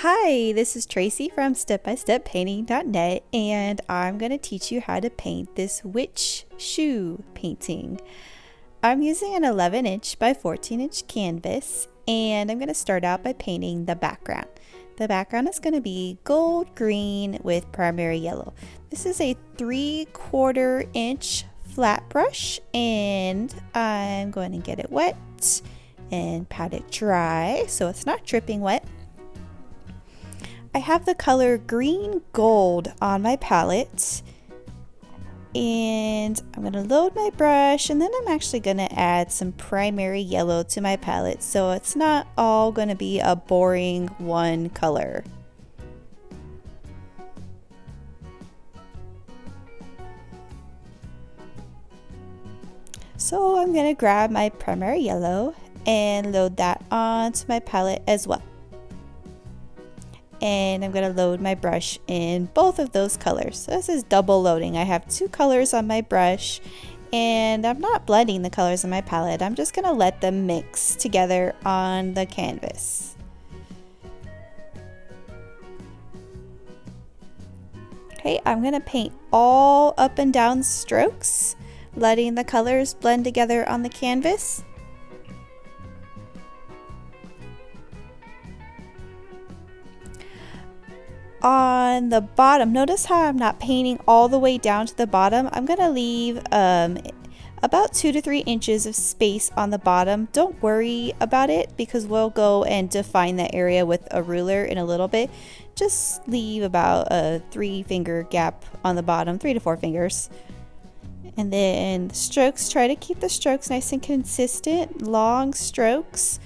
Hi, this is Tracy from stepbysteppainting.net, and I'm going to teach you how to paint this witch shoe painting. I'm using an 11-inch by 14-inch canvas, and I'm going to start out by painting the background. The background is going to be gold green with primary yellow. This is a 3/4 inch flat brush, and I'm going to get it wet and pat it dry so it's not dripping wet. I have the color green gold on my palette, and I'm going to load my brush, and then I'm actually going to add some primary yellow to my palette so it's not all going to be a boring one color. So I'm going to grab my primary yellow and load that onto my palette as well. And I'm going to load my brush in both of those colors. So this is double loading. I have two colors on my brush, and I'm not blending the colors in my palette. I'm just going to let them mix together on the canvas. Okay, I'm going to paint all up and down strokes, letting the colors blend together on the canvas. On the bottom, notice how I'm not painting all the way down to the bottom. I'm going to leave about 2 to 3 inches of space on the bottom. Don't worry about it because we'll go and define that area with a ruler in a little bit. Just leave about a 3-finger gap on the bottom, 3 to 4 fingers. And then strokes, try to keep the strokes nice and consistent, long strokes,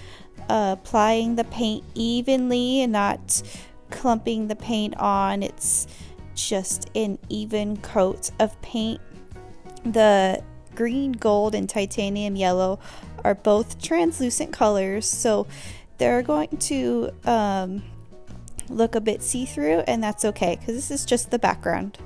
applying the paint evenly and not clumping the paint on. It's just an even coat of paint. The green, gold, and titanium yellow are both translucent colors, so they're going to look a bit see-through, and that's okay because this is just the background.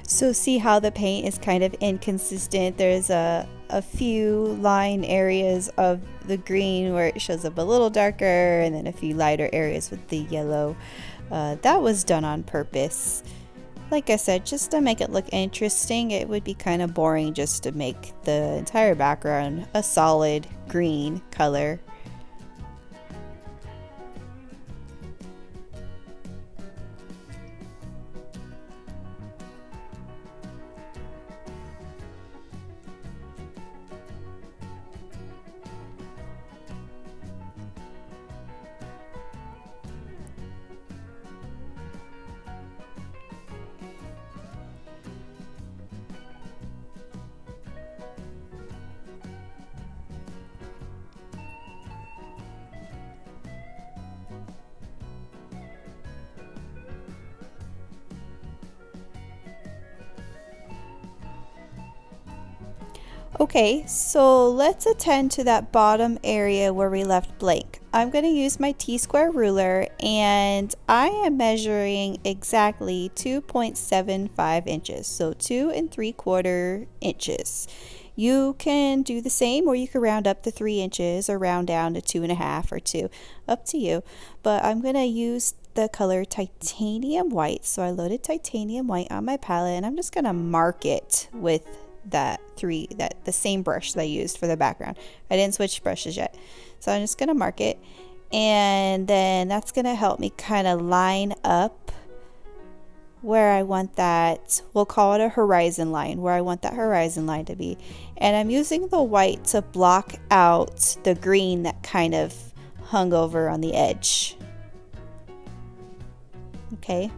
So see how the paint is kind of inconsistent. There's a few line areas of the green where it shows up a little darker, and then a few lighter areas with the yellow. That was done on purpose. Like I said, just to make it look interesting. It would be kind of boring just to make the entire background a solid green color. Okay, so let's attend to that bottom area where we left blank. I'm going to use my T-square ruler, and I am measuring exactly 2.75 inches, so 2 3/4 inches. You can do the same, or you can round up to 3 inches or round down to 2.5 or 2, up to you. But I'm going to use the color titanium white, so I loaded titanium white on my palette, and I'm just going to mark it with the same brush that I used for the background. I didn't switch brushes yet, so I'm just gonna mark it, And then that's going to help me kind of line up where I want that, we'll call it a horizon line, where I want that horizon line to be. And I'm using the white to block out the green that kind of hung over on the edge. Okay.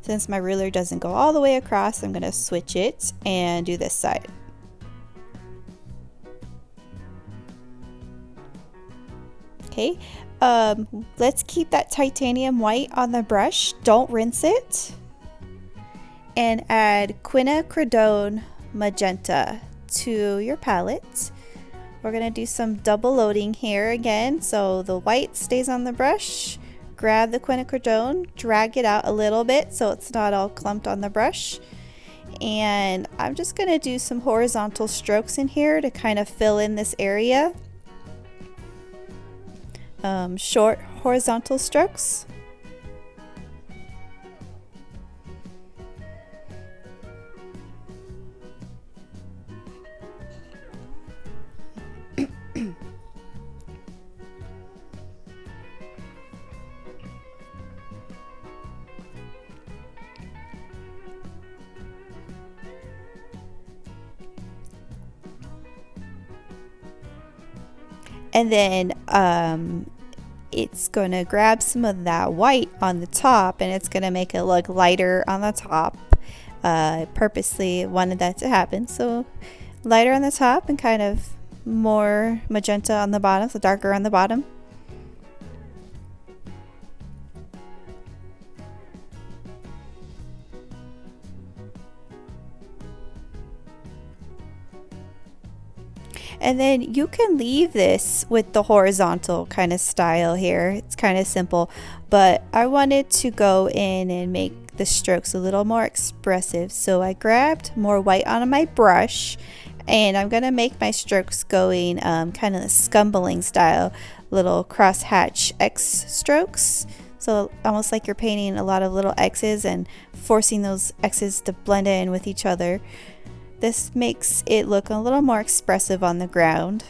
Since my ruler doesn't go all the way across, I'm going to switch it and do this side. Okay, let's keep that titanium white on the brush. Don't rinse it. And add Quinacridone Magenta to your palette. We're going to do some double loading here again. So the white stays on the brush. Grab the quinacridone, drag it out a little bit so it's not all clumped on the brush. And I'm just going to do some horizontal strokes in here to kind of fill in this area. Short horizontal strokes. And then it's going to grab some of that white on the top and it's going to make it look lighter on the top. Purposely wanted that to happen. So lighter on the top and kind of more magenta on the bottom, so darker on the bottom. And then you can leave this with the horizontal kind of style here. It's kind of simple, but I wanted to go in and make the strokes a little more expressive. So I grabbed more white on my brush and I'm going to make my strokes going kind of the scumbling style, little crosshatch X strokes. So almost like you're painting a lot of little X's and forcing those X's to blend in with each other. This makes it look a little more expressive on the ground.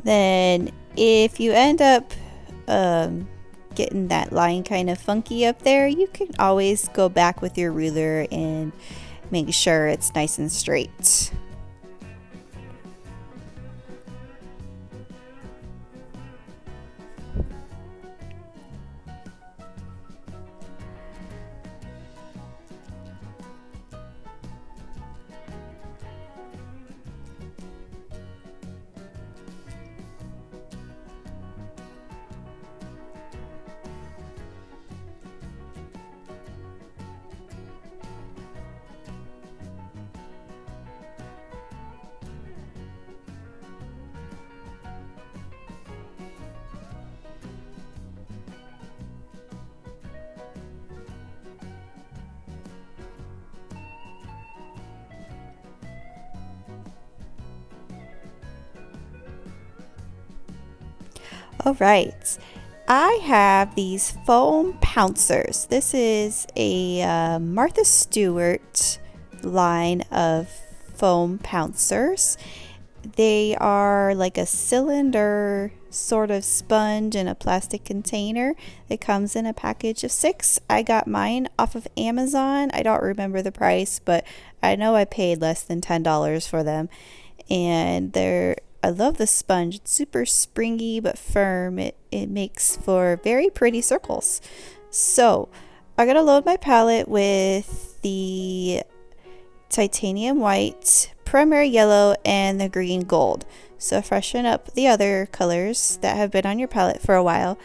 Then if you end up getting that line kind of funky up there, you can always go back with your ruler and make sure it's nice and straight. All right, I have these foam pouncers. This is a Martha Stewart line of foam pouncers. They are like a cylinder sort of sponge in a plastic container. It comes in a package of 6. I got mine off of Amazon. I don't remember the price, but I know I paid less than $10 for them. And I love the sponge. It's super springy but firm. It makes for very pretty circles. So I'm going to load my palette with the titanium white, primary yellow, and the green gold. So freshen up the other colors that have been on your palette for a while.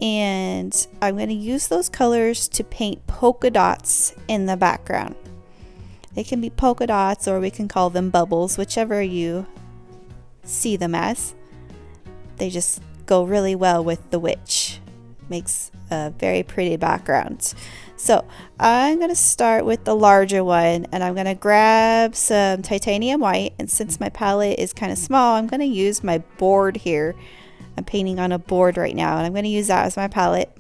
and I'm going to use those colors to paint polka dots in the background. They can be polka dots, or we can call them bubbles, whichever you see them as. They just go really well with the witch. Makes a very pretty background. So I'm going to start with the larger one, and I'm going to grab some titanium white, and since my palette is kind of small, I'm going to use my board here. I'm painting on a board right now, and I'm going to use that as my palette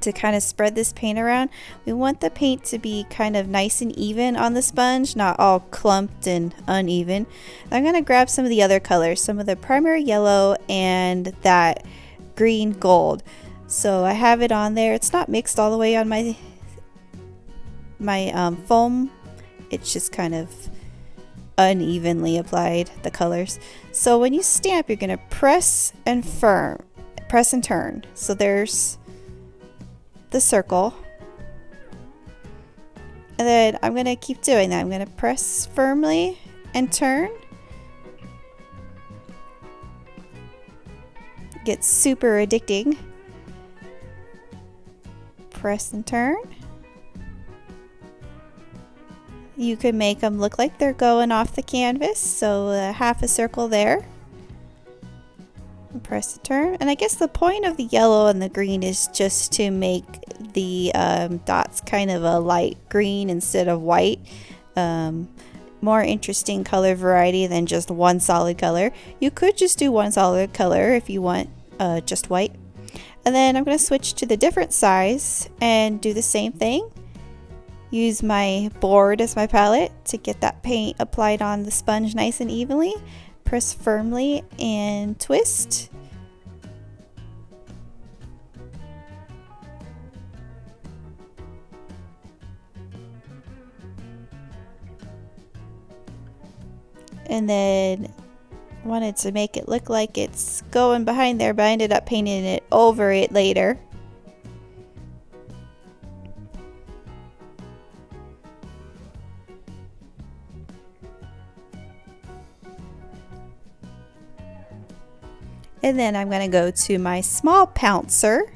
to kind of spread this paint around. We want the paint to be kind of nice and even on the sponge, not all clumped and uneven. I'm going to grab some of the other colors, some of the primary yellow and that green gold. So I have it on there. It's not mixed all the way on my foam. It's just kind of unevenly applied, the colors. So when you stamp, you're going to press and turn. So there's the circle. And then I'm going to keep doing that. I'm going to press firmly and turn. It gets super addicting. Press and turn. You can make them look like they're going off the canvas, so half a circle there. And press and turn. And I guess the point of the yellow and the green is just to make the dots kind of a light green instead of white. More interesting color variety than just one solid color. You could just do one solid color if you want just white. And then I'm going to switch to the different size and do the same thing. Use my board as my palette to get that paint applied on the sponge nice and evenly. Press firmly and twist. And then wanted to make it look like it's going behind there, but I ended up painting it over it later. And then I'm going to go to my small pouncer.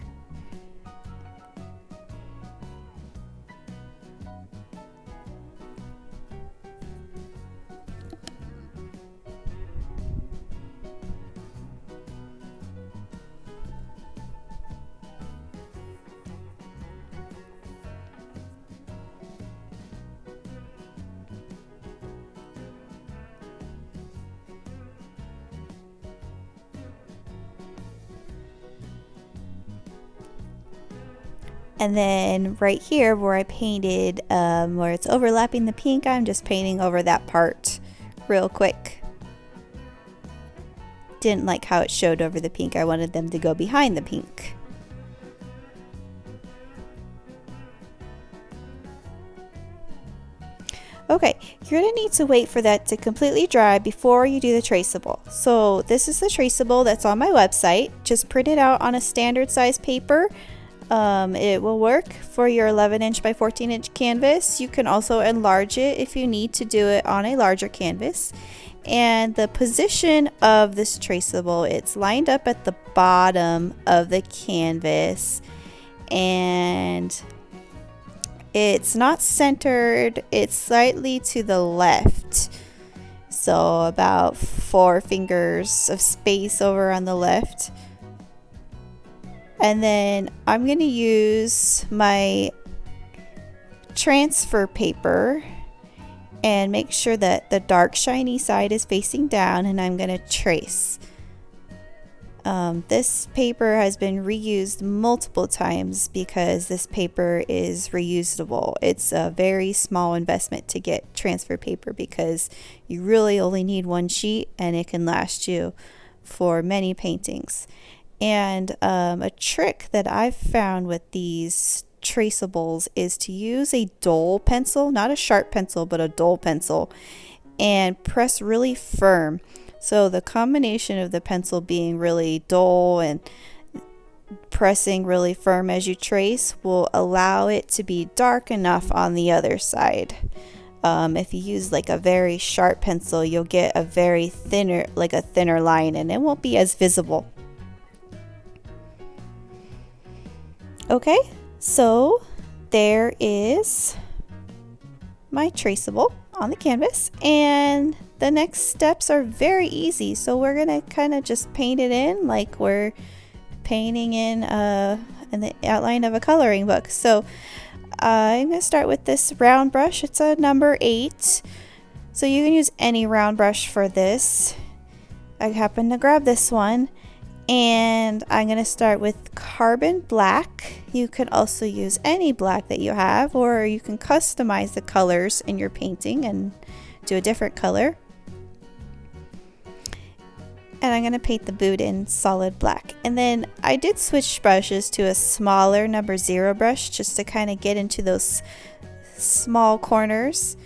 And then right here where I painted, where it's overlapping the pink, I'm just painting over that part real quick. Didn't like how it showed over the pink. I wanted them to go behind the pink. Okay, you're going to need to wait for that to completely dry before you do the traceable. So this is the traceable that's on my website. Just print it out on a standard size paper. It will work for your 11-inch by 14-inch canvas. You can also enlarge it if you need to do it on a larger canvas. And the position of this traceable, it's lined up at the bottom of the canvas, and it's not centered, it's slightly to the left. So about 4 fingers of space over on the left. And then I'm going to use my transfer paper and make sure that the dark shiny side is facing down, and I'm going to trace. This paper has been reused multiple times because this paper is reusable. It's a very small investment to get transfer paper because you really only need one sheet and it can last you for many paintings. And a trick that I've found with these traceables is to use a dull pencil, not a sharp pencil, but a dull pencil, and press really firm. So the combination of the pencil being really dull and pressing really firm as you trace will allow it to be dark enough on the other side. If you use like a very sharp pencil, you'll get a very thinner line, and it won't be as visible. Okay, so there is my traceable on the canvas, and the next steps are very easy. So we're gonna kind of just paint it in like we're painting in the outline of a coloring book. So I'm gonna start with this round brush. It's a number 8, so you can use any round brush for this. I happen to grab this one, and I'm going to start with carbon black. You can also use any black that you have, or you can customize the colors in your painting and do a different color. And I'm going to paint the boot in solid black. And then I did switch brushes to a smaller number 0 brush just to kind of get into those small corners.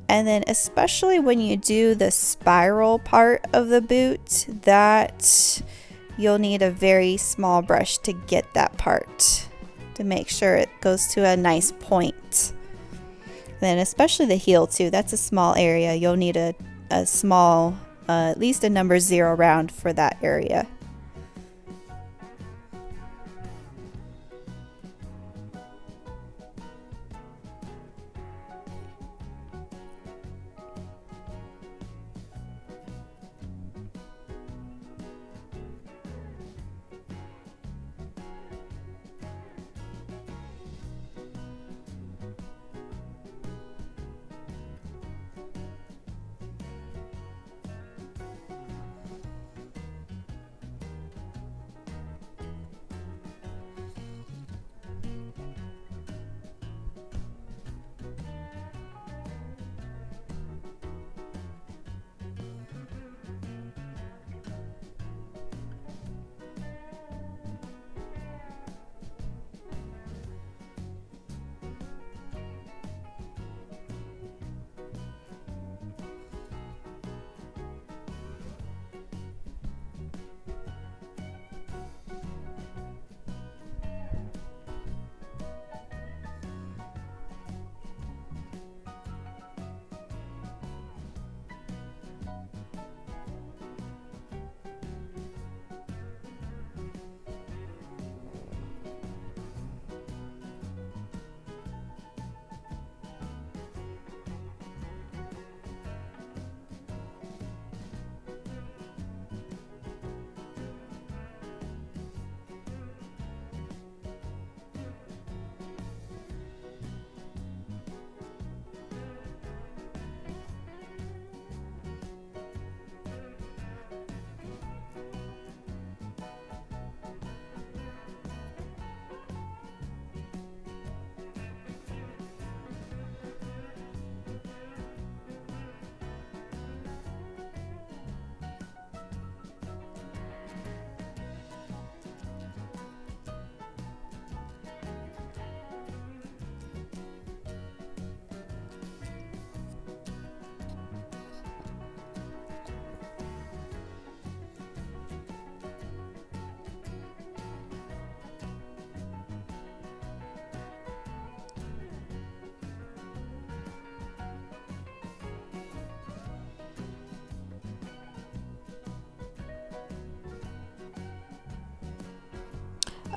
And then especially when you do the spiral part of the boot, that you'll need a very small brush to get that part, to make sure it goes to a nice point. Then especially the heel too, that's a small area. You'll need a small, at least a number 0 round for that area.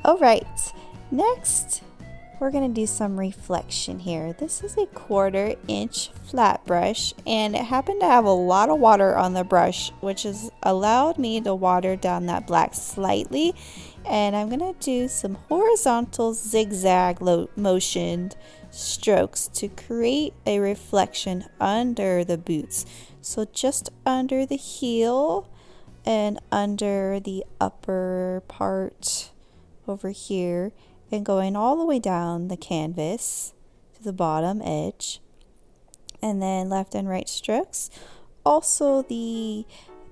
Alright, next we're going to do some reflection here. This is a 1/4 inch flat brush, and it happened to have a lot of water on the brush, which has allowed me to water down that black slightly. And I'm going to do some horizontal zigzag motioned strokes to create a reflection under the boots. So just under the heel and under the upper part over here, and going all the way down the canvas to the bottom edge, and then left and right strokes. Also, the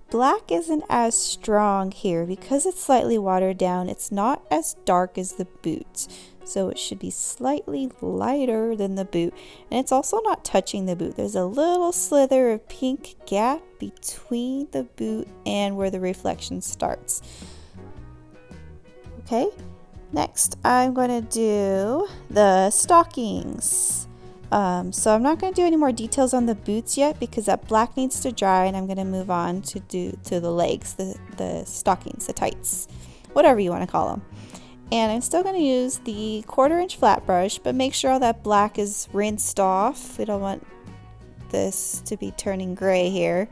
black isn't as strong here because it's slightly watered down. It's not as dark as the boot, so it should be slightly lighter than the boot, and it's also not touching the boot. There's a little slither of pink gap between the boot and where the reflection starts. Okay, next I'm going to do the stockings. So I'm not going to do any more details on the boots yet because that black needs to dry, and I'm going to move on to the legs, the stockings, the tights, whatever you want to call them. And I'm still going to use the 1/4" flat brush, but make sure all that black is rinsed off. We don't want this to be turning gray here.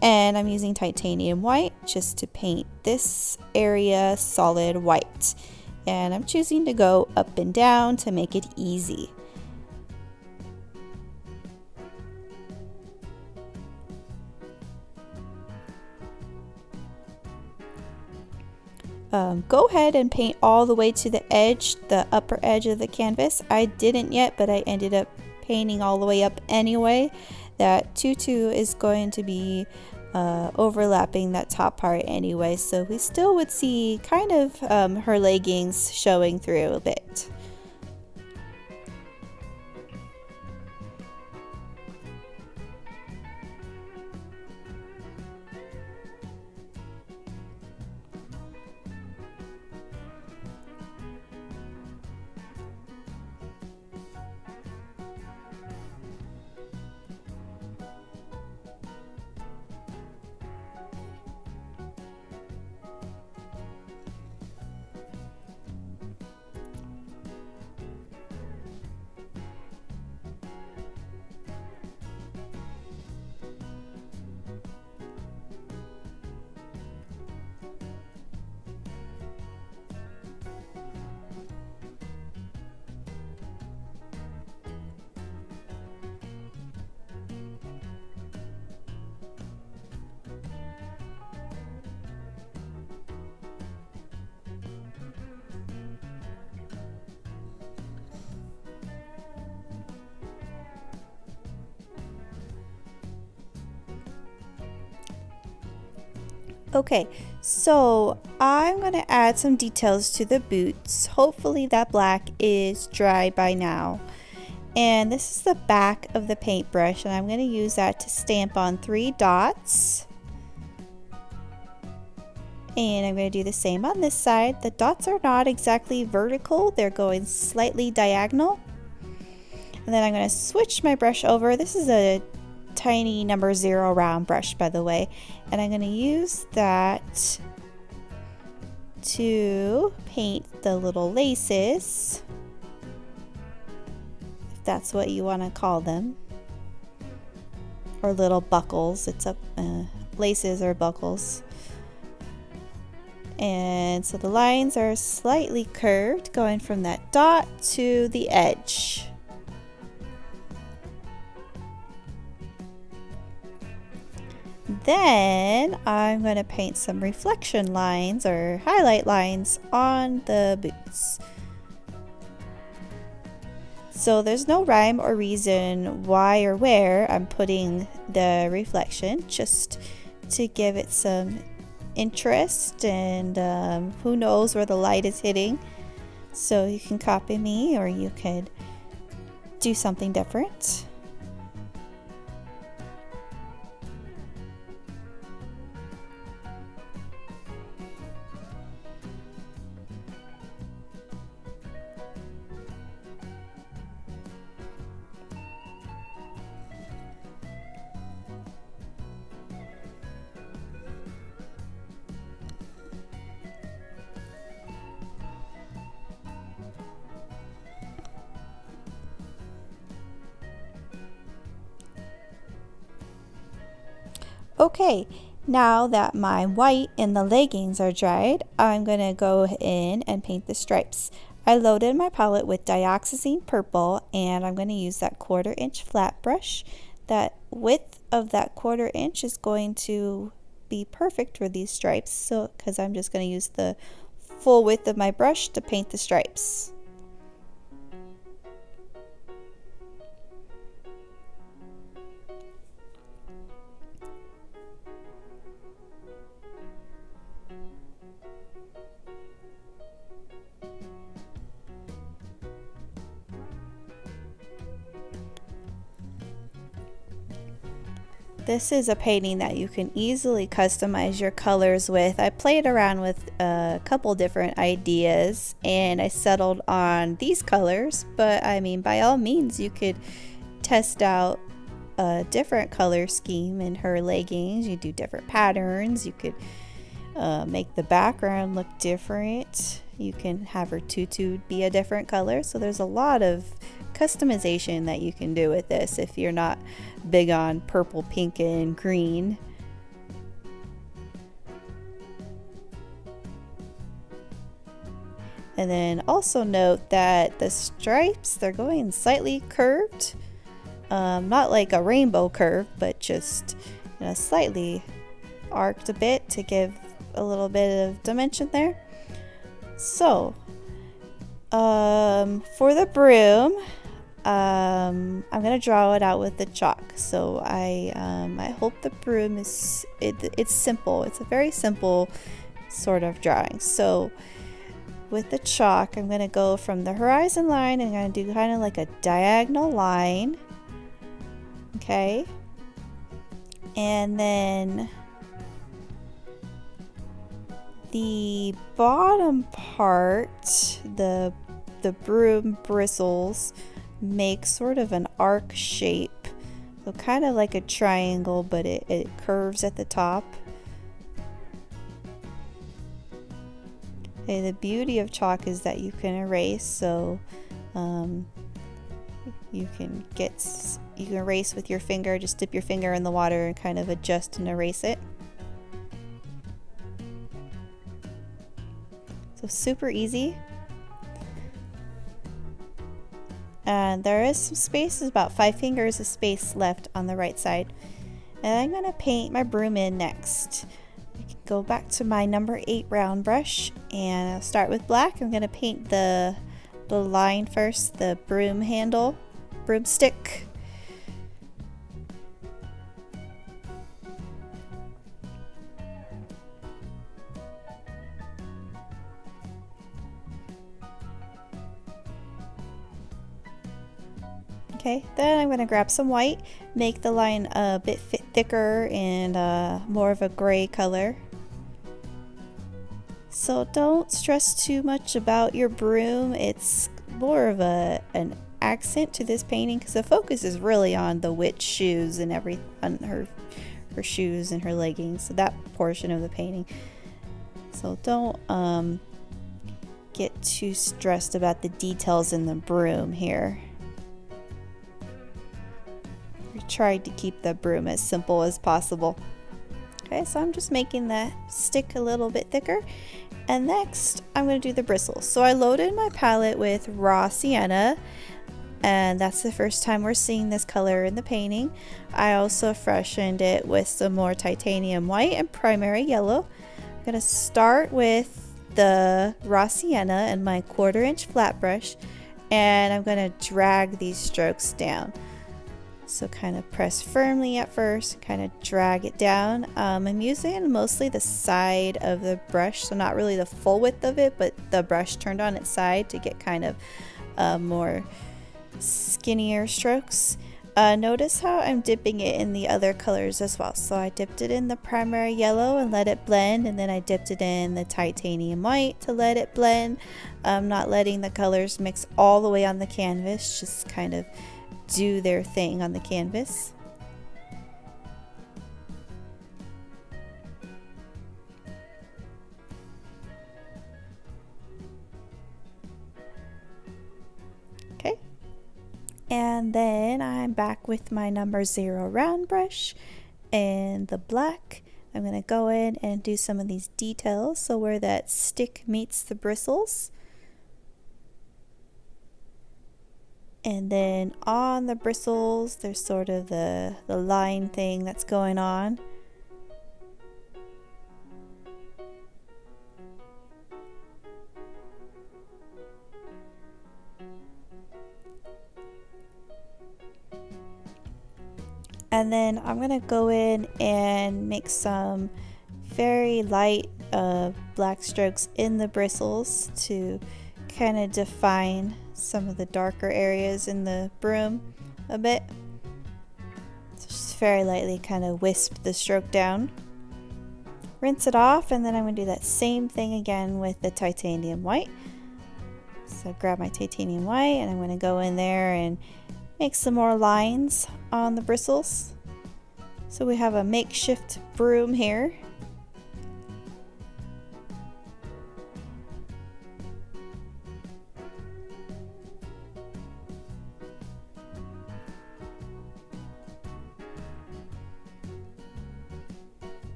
And I'm using titanium white just to paint this area solid white. And I'm choosing to go up and down to make it easy. Go ahead and paint all the way to the edge, the upper edge of the canvas. I didn't yet, but I ended up painting all the way up anyway. That tutu is going to be overlapping that top part anyway, so we still would see kind of her leggings showing through a bit. Okay, so I'm going to add some details to the boots. Hopefully that black is dry by now. And this is the back of the paintbrush, and I'm going to use that to stamp on 3 dots. And I'm going to do the same on this side. The dots are not exactly vertical, they're going slightly diagonal. And then I'm going to switch my brush over. This is a tiny number 0 round brush, by the way, and I'm going to use that to paint the little laces, if that's what you want to call them, or little buckles. It's up laces or buckles. And so the lines are slightly curved going from that dot to the edge. Then I'm going to paint some reflection lines or highlight lines on the boots. So there's no rhyme or reason why or where I'm putting the reflection, just to give it some interest, and who knows where the light is hitting. So you can copy me, or you could do something different. Okay, now that my white and the leggings are dried, I'm going to go in and paint the stripes. I loaded my palette with Dioxazine Purple, and I'm going to use that 1/4" flat brush. That width of that 1/4" is going to be perfect for these stripes, so because I'm just going to use the full width of my brush to paint the stripes. This is a painting that you can easily customize your colors with. I played around with a couple different ideas and I settled on these colors, but I mean, by all means, you could test out a different color scheme in her leggings. You do different patterns. You could make the background look different. You can have her tutu be a different color. So there's a lot of customization that you can do with this if you're not big on purple, pink, and green. And then also note that the stripes, they're going slightly curved. Not like a rainbow curve, but just, you know, slightly arced a bit to give a little bit of dimension there. So, for the broom, I'm gonna draw it out with the chalk. So I hope the broom is it's simple. It's a very simple sort of drawing. So with the chalk, I'm gonna go from the horizon line and I'm gonna do kind of like a diagonal line. Okay, and then the bottom part, the broom bristles make sort of an arc shape, so kind of like a triangle, but it curves at the top. Okay, the beauty of chalk is that you can erase, so you can erase with your finger. Just dip your finger in the water and kind of adjust and erase it. So super easy. And there is some space, there's about 5 fingers of space left on the right side. And I'm going to paint my broom in next. I can go back to my number 8 round brush and I'll start with black. I'm going to paint the line first, the broom handle, broomstick. Okay, then I'm going to grab some white, make the line a bit thicker and more of a gray color. So don't stress too much about your broom. It's more of an accent to this painting because the focus is really on the witch shoes and on her shoes and her leggings, so that portion of the painting. So don't get too stressed about the details in the broom here. Tried to keep the broom as simple as possible. Okay, so I'm just making that stick a little bit thicker. And next, I'm going to do the bristles. So I loaded my palette with raw sienna, and that's the first time we're seeing this color in the painting. I also freshened it with some more titanium white and primary yellow. I'm going to start with the raw sienna and my 1/4 inch flat brush, and I'm going to drag these strokes down. So kind of press firmly at first, kind of drag it down. I'm using mostly the side of the brush, so not really the full width of it, but the brush turned on its side to get kind of more skinnier strokes. Notice how I'm dipping it in the other colors as well. So I dipped it in the primary yellow and let it blend, and then I dipped it in the titanium white to let it blend. I'm not letting the colors mix all the way on the canvas, just kind of do their thing on the canvas. Okay, and then I'm back with my number 0 round brush and the black. I'm going to go in and do some of these details, so where that stick meets the bristles. And then on the bristles, there's sort of the line thing that's going on. And then I'm going to go in and make some very light black strokes in the bristles to kind of define some of the darker areas in the broom a bit. So just very lightly kind of wisp the stroke down. Rinse it off, and then I'm going to do that same thing again with the titanium white. So grab my titanium white and I'm going to go in there and make some more lines on the bristles. So we have a makeshift broom here.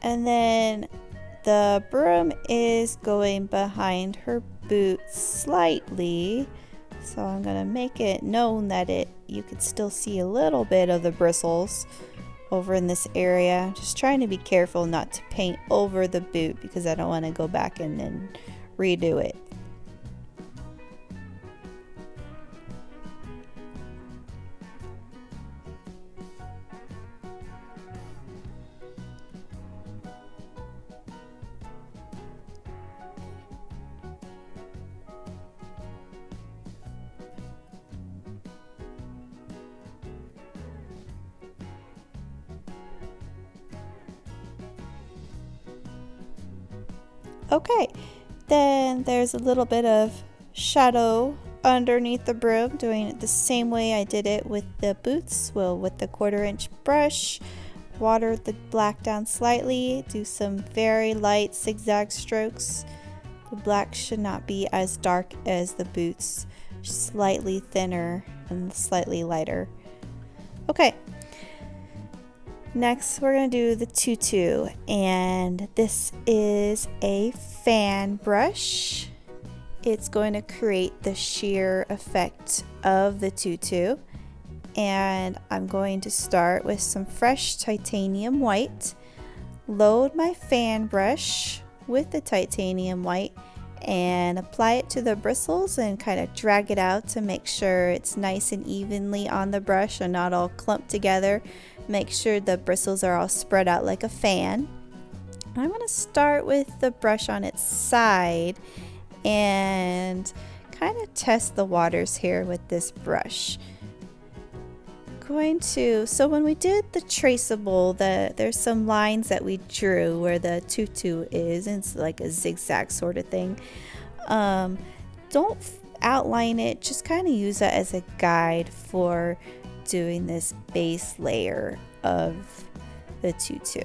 And then the broom is going behind her boot slightly. So I'm gonna make it known that you could still see a little bit of the bristles over in this area. Just trying to be careful not to paint over the boot because I don't want to go back and then redo it. Okay, then there's a little bit of shadow underneath the broom, doing it the same way I did it with the boots. Well, with the 1/4" brush, water the black down slightly, do some very light zigzag strokes. The black should not be as dark as the boots, slightly thinner and slightly lighter. Okay. Next, we're going to do the tutu, and this is a fan brush. It's going to create the sheer effect of the tutu, and I'm going to start with some fresh titanium white, load my fan brush with the titanium white, and apply it to the bristles and kind of drag it out to make sure it's nice and evenly on the brush and not all clumped together. Make sure the bristles are all spread out like a fan. I'm going to start with the brush on its side and kind of test the waters here with this brush. So when we did the traceable, there's some lines that we drew where the tutu is, and it's like a zigzag sort of thing. Don't outline it, just kind of use that as a guide for doing this base layer of the tutu.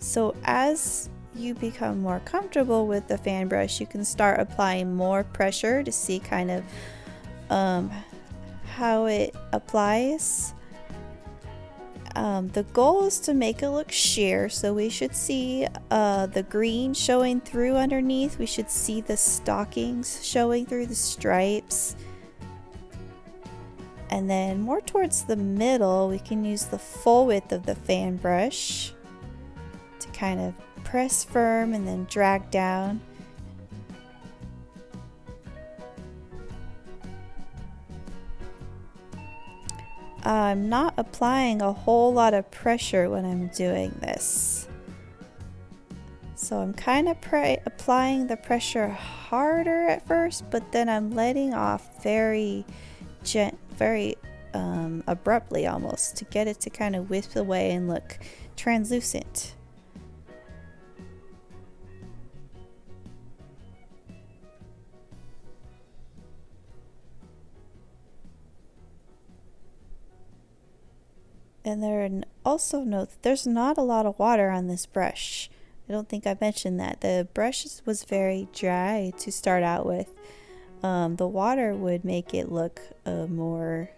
So as you become more comfortable with the fan brush, you can start applying more pressure to see kind of how it applies. The goal is to make it look sheer, so we should see the green showing through underneath. We should see the stockings showing through the stripes. And then more towards the middle, we can use the full width of the fan brush to kind of press firm and then drag down. I'm not applying a whole lot of pressure when I'm doing this. So I'm kind of applying the pressure harder at first, but then I'm letting off very abruptly almost to get it to kind of wisp away and look translucent. And also note that there's not a lot of water on this brush. I don't think I mentioned that. The brush was very dry to start out with. The water would make it look more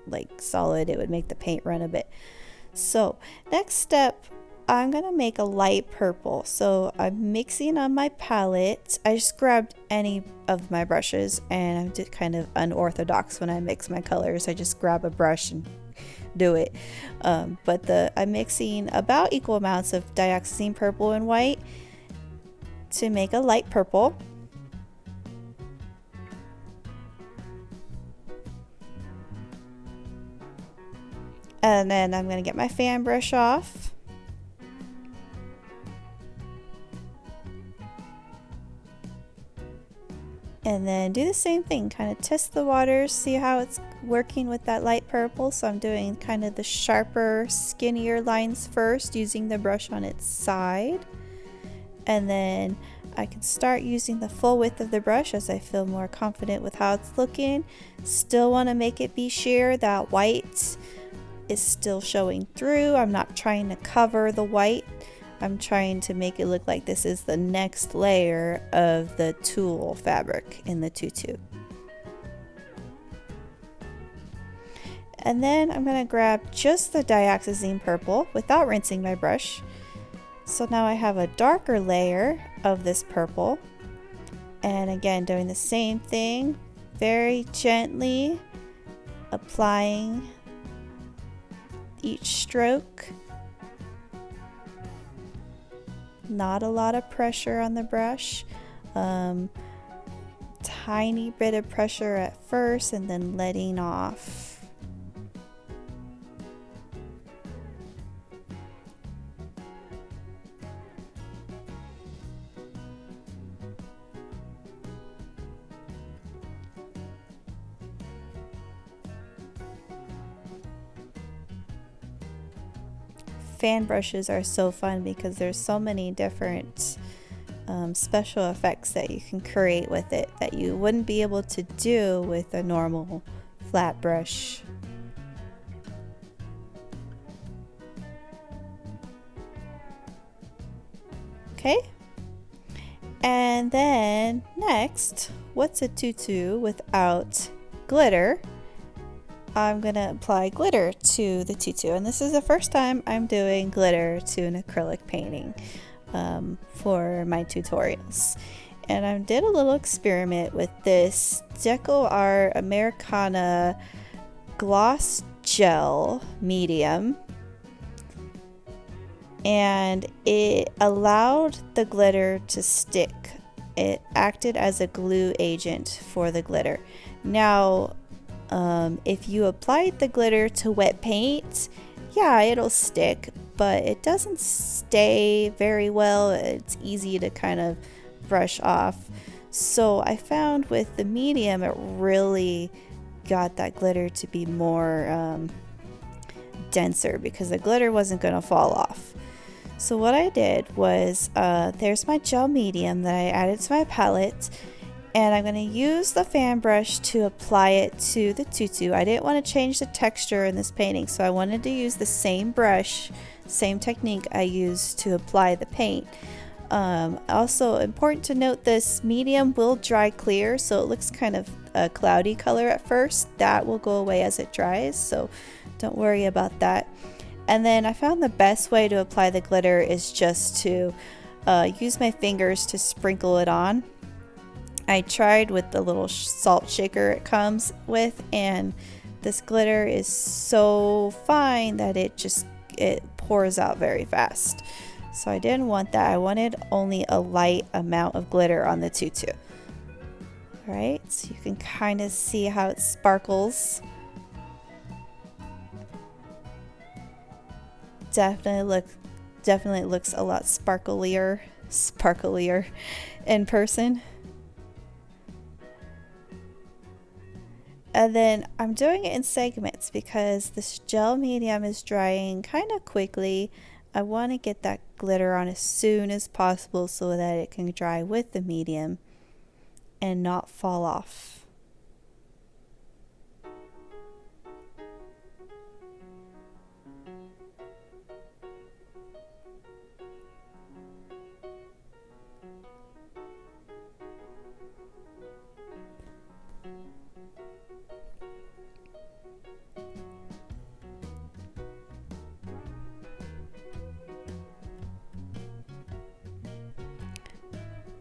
like solid. It would make the paint run a bit. So next step, I'm gonna make a light purple. So I'm mixing on my palette. I just grabbed any of my brushes, and I'm just kind of unorthodox when I mix my colors. I just grab a brush and do it. But I'm mixing about equal amounts of Dioxazine Purple and white to make a light purple. And then I'm going to get my fan brush off. And then do the same thing, kind of test the waters, see how it's working with that light purple. So I'm doing kind of the sharper, skinnier lines first, using the brush on its side. And then I can start using the full width of the brush as I feel more confident with how it's looking. Still want to make it be sheer. That white is still showing through. I'm not trying to cover the white. I'm trying to make it look like this is the next layer of the tulle fabric in the tutu. And then I'm going to grab just the Dioxazine Purple without rinsing my brush. So now I have a darker layer of this purple. And again, doing the same thing, very gently applying each stroke. Not a lot of pressure on the brush. Tiny bit of pressure at first and then letting off. Fan brushes are so fun because there's so many different special effects that you can create with it that you wouldn't be able to do with a normal flat brush. Okay, and then next, what's a tutu without glitter? I'm gonna apply glitter to the tutu, and this is the first time I'm doing glitter to an acrylic painting for my tutorials. And I did a little experiment with this DecoArt Americana gloss gel medium, and it allowed the glitter to stick. It acted as a glue agent for the glitter. Now if you applied the glitter to wet paint, yeah, it'll stick, but it doesn't stay very well. It's easy to kind of brush off. So I found with the medium, it really got that glitter to be more denser because the glitter wasn't going to fall off. So what I did was, there's my gel medium that I added to my palette. And I'm going to use the fan brush to apply it to the tutu. I didn't want to change the texture in this painting, so I wanted to use the same brush, same technique I used to apply the paint. Also important to note, this medium will dry clear, so it looks kind of a cloudy color at first. That will go away as it dries, so don't worry about that. And then I found the best way to apply the glitter is just to use my fingers to sprinkle it on. I tried with the little salt shaker it comes with, and this glitter is so fine that it pours out very fast. So I didn't want that. I wanted only a light amount of glitter on the tutu. Alright, so you can kind of see how it sparkles. Definitely looks a lot sparklier in person. And then I'm doing it in segments because this gel medium is drying kind of quickly. I want to get that glitter on as soon as possible so that it can dry with the medium and not fall off.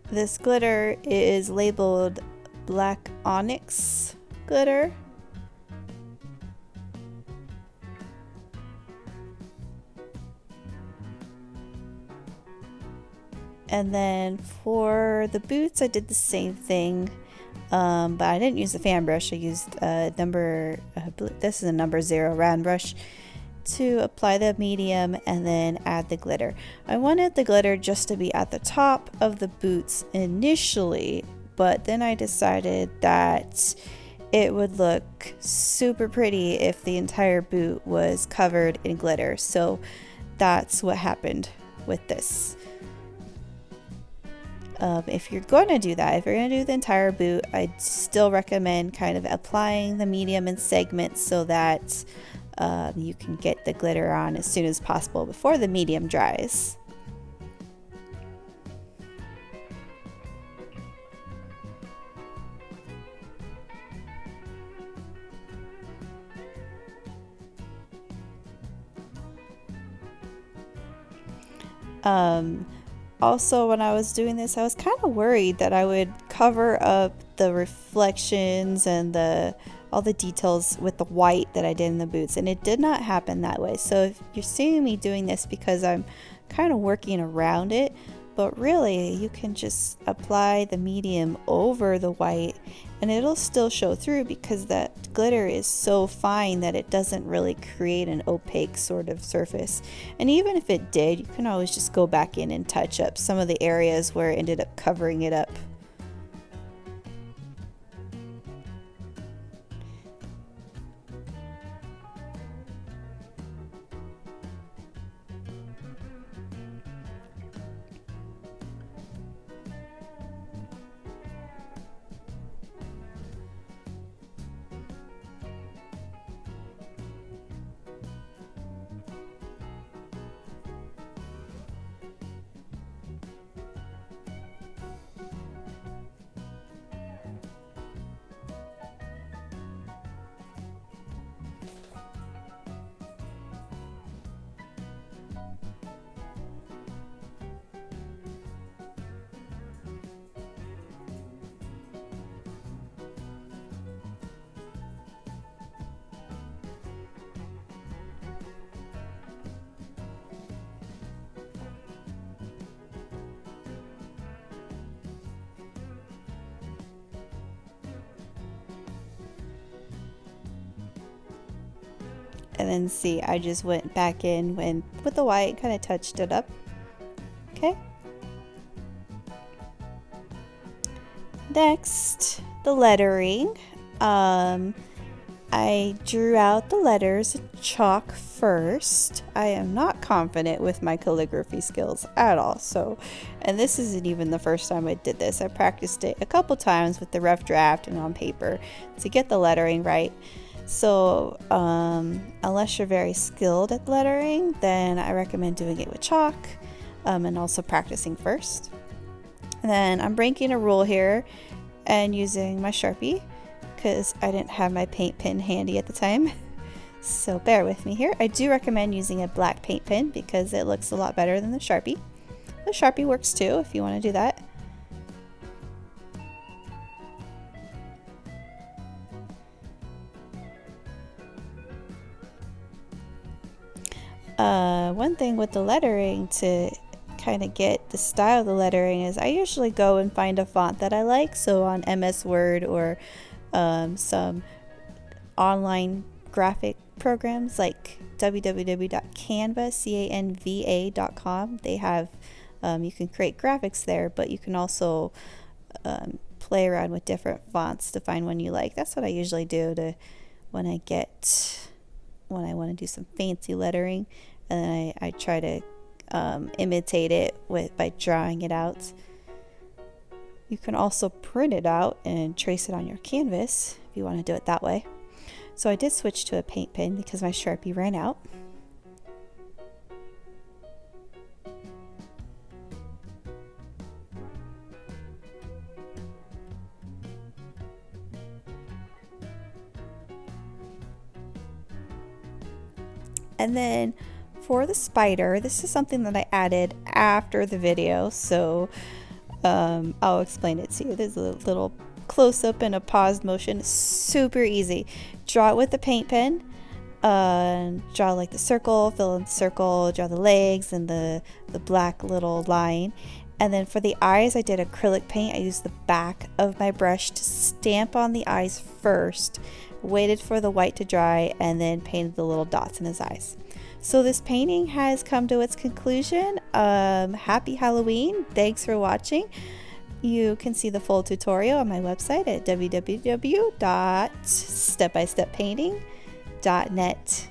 This glitter is labeled Black Onyx glitter. And then for the boots, I did the same thing, but I didn't use the fan brush. I used this is a number 0 round brush to apply the medium and then add the glitter. I wanted the glitter just to be at the top of the boots initially, but then I decided that it would look super pretty if the entire boot was covered in glitter. So that's what happened with this. If you're going to do that, if you're going to do the entire boot, I'd still recommend kind of applying the medium in segments so that you can get the glitter on as soon as possible before the medium dries. Also, when I was doing this, I was kind of worried that I would cover up the reflections and all the details with the white that I did in the boots, and it did not happen that way. So if you're seeing me doing this because I'm kind of working around it, but really you can just apply the medium over the white and it'll still show through because that glitter is so fine that it doesn't really create an opaque sort of surface. And even if it did, you can always just go back in and touch up some of the areas where it ended up covering it up. And then see, I just went back in with the white, kind of touched it up. Okay. Next, the lettering. I drew out the letters in chalk first. I am not confident with my calligraphy skills at all. And this isn't even the first time I did this. I practiced it a couple times with the rough draft and on paper to get the lettering right. So unless you're very skilled at lettering, then I recommend doing it with chalk and also practicing first. And then I'm breaking a rule here and using my Sharpie because I didn't have my paint pen handy at the time. So bear with me here. I do recommend using a black paint pen because it looks a lot better than the Sharpie. The Sharpie works too if you want to do that. One thing with the lettering to kind of get the style of the lettering is I usually go and find a font that I like. So on MS Word or some online graphic programs like www.canva.com. They have you can create graphics there, but you can also play around with different fonts to find one you like. That's what I usually do when I want to do some fancy lettering, and then I try to imitate it by drawing it out. You can also print it out and trace it on your canvas if you want to do it that way. So I did switch to a paint pen because my Sharpie ran out. And then for the spider, this is something that I added after the video, so I'll explain it to you. There's a little close-up and a paused motion. It's super easy. Draw it with a paint pen. Draw like the circle, fill in the circle, draw the legs and the black little line. And then for the eyes, I did acrylic paint. I used the back of my brush to stamp on the eyes first, waited for the white to dry, and then painted the little dots in his eyes. So this painting has come to its conclusion. Happy Halloween. Thanks for watching. You can see the full tutorial on my website at www.stepbysteppainting.net.